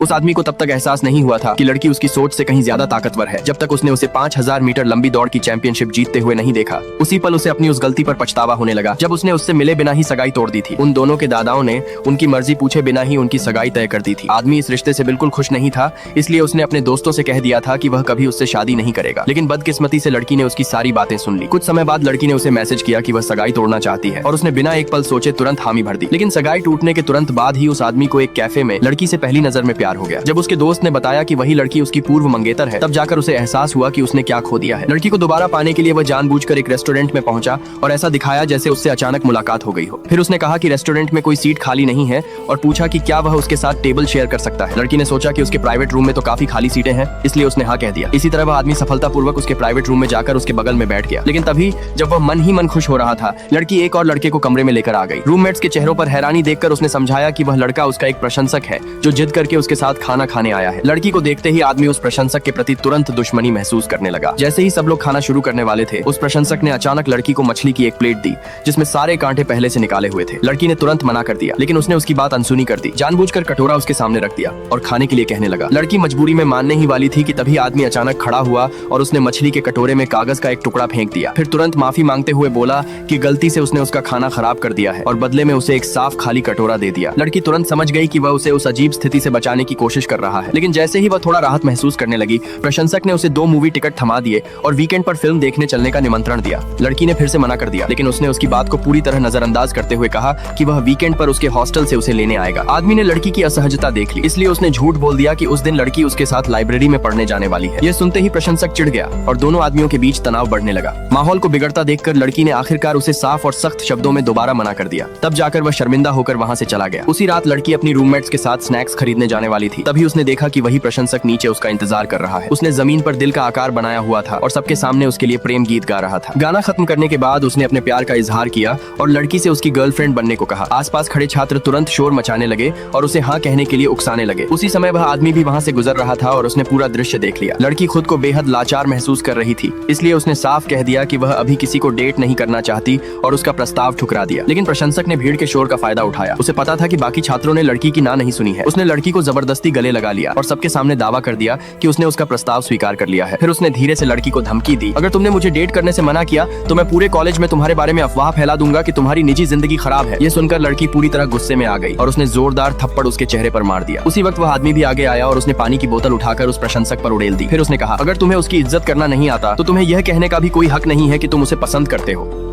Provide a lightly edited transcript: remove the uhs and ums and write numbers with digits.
उस आदमी को तब तक एहसास नहीं हुआ था कि लड़की उसकी सोच से कहीं ज्यादा ताकतवर है, जब तक उसने उसे 5000 मीटर लंबी दौड़ की चैंपियनशिप जीतते हुए नहीं देखा। उसी पल उसे अपनी उस गलती पर पछतावा होने लगा जब उसने उससे मिले बिना ही सगाई तोड़ दी थी। उन दोनों के दादाओं ने उनकी मर्जी पूछे बिना ही उनकी सगाई तय कर दी थी। आदमी इस रिश्ते से बिल्कुल खुश नहीं था, इसलिए उसने अपने दोस्तों से कह दिया था कि वह कभी उससे शादी नहीं करेगा। लेकिन बदकिस्मती से लड़की ने उसकी सारी बातें सुन ली। कुछ समय बाद लड़की ने उसे मैसेज किया कि वह सगाई तोड़ना चाहती है और उसने बिना एक पल सोचे तुरंत हामी भर दी। लेकिन सगाई टूटने के तुरंत बाद ही उस आदमी को एक कैफे में लड़की से पहली नजर में प्यार हो गया। जब उसके दोस्त ने बताया कि वही लड़की उसकी पूर्व मंगेतर है, तब जाकर उसे एहसास हुआ कि उसने क्या खो दिया है। लड़की को दोबारा पाने के लिए वह जानबूझकर एक रेस्टोरेंट में पहुंचा और ऐसा दिखाया जैसे उससे अचानक मुलाकात हो गई हो। फिर उसने कहा कि रेस्टोरेंट में कोई सीट खाली नहीं है और पूछा कि क्या वह उसके साथ टेबल शेयर कर सकता है। लड़की ने सोचा कि उसके प्राइवेट रूम में तो काफी खाली सीटें हैं, इसलिए उसने हाँ कह दिया। इसी तरह वह आदमी सफलतापूर्वक उसके प्राइवेट रूम में जाकर उसके बगल में बैठ गया। लेकिन तभी जब वह मन ही मन खुश हो रहा था, लड़की एक और लड़के को कमरे में लेकर आ गई। रूममेट्स के चेहरों पर हैरानी देखकर उसने समझाया कि वह लड़का उसका एक प्रशंसक है जो जिद करके उसके साथ खाना खाने आया है। लड़की को देखते ही आदमी उस प्रशंसक के प्रति तुरंत दुश्मनी महसूस करने लगा। जैसे ही सब लोग खाना शुरू करने वाले थे, उस प्रशंसक ने अचानक लड़की को मछली की एक प्लेट दी जिसमें सारे कांटे पहले से निकाले हुए थे। लड़की ने तुरंत मना कर दिया, लेकिन उसने उसकी बात अनसुनी कर दी। जानबूझकर कटोरा उसके सामने रख दिया और खाने के लिए कहने लगा। लड़की मजबूरी में मानने ही वाली थी कि तभी आदमी अचानक खड़ा हुआ और उसने मछली के कटोरे में कागज का एक टुकड़ा फेंक दिया। फिर तुरंत माफी मांगते हुए बोला कि गलती से उसने उसका खाना खराब कर दिया है और बदले में उसे एक साफ खाली कटोरा दे दिया। लड़की तुरंत समझ गई कि वह उसे उस अजीब स्थिति से बचाने की कोशिश कर रहा है। लेकिन जैसे ही वह थोड़ा राहत महसूस करने लगी, प्रशंसक ने उसे 2 मूवी टिकट थमा दिए और वीकेंड पर फिल्म देखने चलने का निमंत्रण दिया। लड़की ने फिर से मना कर दिया, लेकिन उसने उसकी बात को पूरी तरह नजरअंदाज करते हुए कहा कि वह वीकेंड पर उसके हॉस्टल से उसे लेने आएगा। आदमी ने लड़की की असहजता देख ली, इसलिए उसने झूठ बोल दिया कि उस दिन लड़की उसके साथ लाइब्रेरी में पढ़ने जाने वाली है। यह सुनते ही प्रशंसक चिढ़ गया और दोनों आदमियों के बीच तनाव बढ़ने लगा। माहौल को बिगड़ता देखकर लड़की ने आखिरकार उसे साफ और सख्त शब्दों में दोबारा मना कर दिया। तब जाकर वह शर्मिंदा होकर वहां से चला गया। उसी रात लड़की अपनी रूममेट्स के साथ स्नैक्स खरीदने जाने वाली थी। तभी उसने देखा कि वही प्रशंसक नीचे उसका इंतजार कर रहा है। उसने जमीन पर दिल का आकार बनाया हुआ था और सबके सामने उसके लिए प्रेम गीत गा रहा था। गाना खत्म करने के बाद उसने अपने प्यार का इजहार किया और लड़की से उसकी गर्लफ्रेंड बनने को कहा। आसपास खड़े छात्र तुरंत शोर मचाने लगे और उसे हाँ कहने के लिए उकसाने लगे। उसी समय वह आदमी भी वहां से गुजर रहा था और उसने पूरा दृश्य देख लिया। लड़की खुद को बेहद लाचार महसूस कर रही थी, इसलिए उसने साफ कह दिया कि वह अभी किसी को डेट नहीं करना चाहती और उसका प्रस्ताव ठुकरा दिया। लेकिन प्रशंसक ने भीड़ के शोर का फायदा उठाया। उसे पता था कि बाकी छात्रों ने लड़की की ना नहीं सुनी है। उसने लड़की को जबरदस्ती गले लगा लिया और सबके सामने दावा कर दिया कि उसने उसका प्रस्ताव स्वीकार कर लिया है। फिर उसने धीरे से लड़की को धमकी दी, अगर तुमने मुझे डेट करने से मना किया तो मैं पूरे कॉलेज में तुम्हारे बारे में अफवाह फैला दूंगा कि तुम्हारी निजी जिंदगी खराब है। ये सुनकर लड़की पूरी तरह गुस्से में आ गई और उसने जोरदार थप्पड़ उसके चेहरे पर मार दिया। उसी वक्त वह आदमी भी आगे आया और उसने पानी की बोतल उठाकर उस प्रशंसक पर उड़ेल दी। फिर उसने कहा, अगर तुम्हें उसकी इज्जत करना नहीं आता तो तुम्हें यह कहने का भी कोई हक नहीं है कि तुम उसे पसंद करते हो।